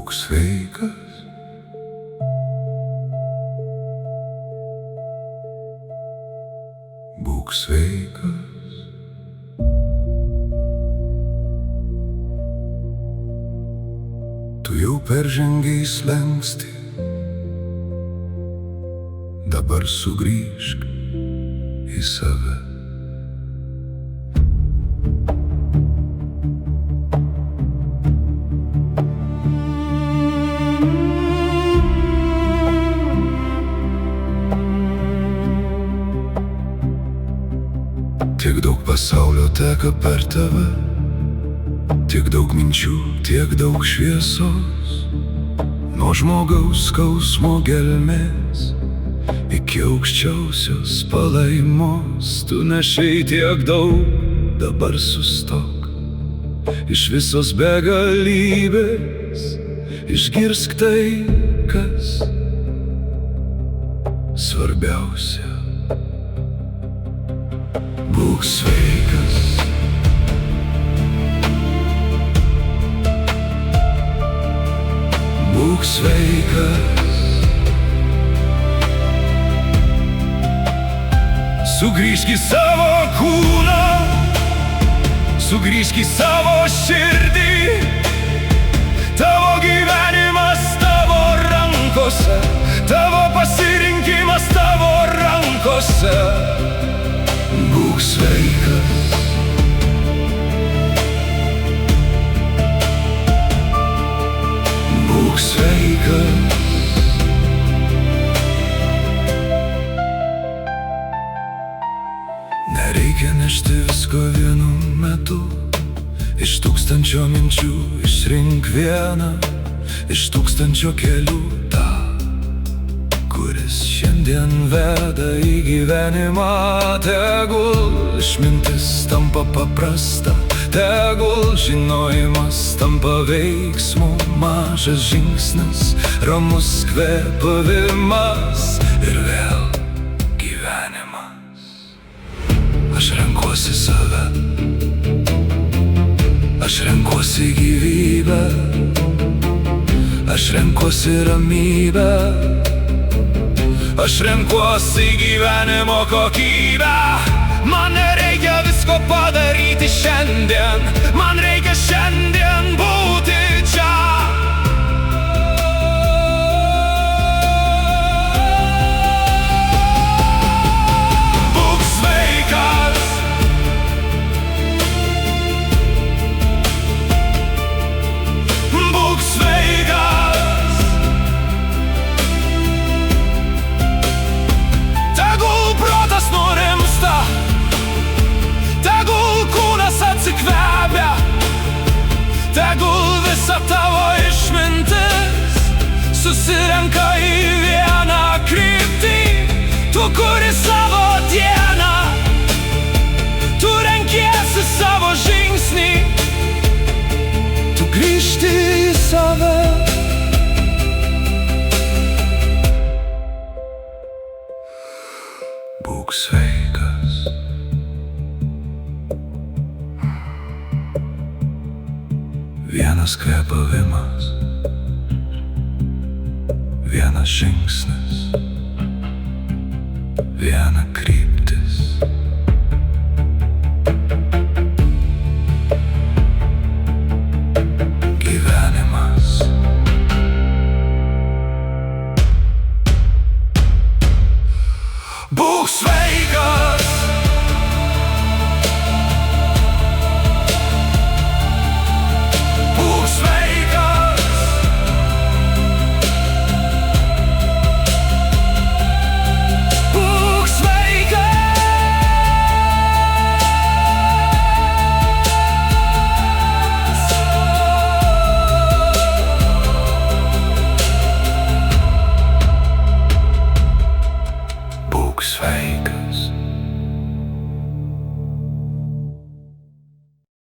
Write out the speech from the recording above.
Būk sveikas. Būk sveikas. Tu jau peržengei slenkstį, dabar sugrįžk į save. Tiek daug pasaulio teka per tave, tiek daug minčių, tiek daug šviesos, nuo žmogaus skausmo gelmės iki aukščiausios palaimos. Tu nešei tiek daug, dabar sustok. Iš visos begalybės išgirsk tai, kas svarbiausia. Būk sveikas. Būk sveikas. Sugrįžk į savo kūną, sugrįžk į savo širdį. Tavo gyvenimas tavo rankose, tavo pasirinkimas tavo rankose. Būk sveikas. Būk sveikas. Nereikia nešti visko vienu metu. Iš tūkstančio minčių išrink vieną, iš tūkstančio kelių tą, kuris šiandien veda į gyvenimą. Tegul išmintis tampa paprasta, tegul žinojimas tampa veiksmu. Mažas žingsnis, ramus kvėpavimas ir vėl gyvenimas. Aš renkuosi save, aš renkuosi gyvybę, aš renkuosi ramybę, aš renkuosi gyvenimo kokybę. Man nereikia visko padaryti šiandien, man reikia šiandien būti čia. Būk sveikas. Būk sveikas. Tegul protas nurimsta, tegul kūnas atsikvepia, tegul visa tavo išmintis susirenka į vieną kryptį. Tu kuri savo dieną, tu renkiesi savo žingsnį, tu grįžti į save. Būk sveikas. Vienas kvėpavimas, vienas žingsnis, viena kryptis. Gyvenimas. Būk sveikas.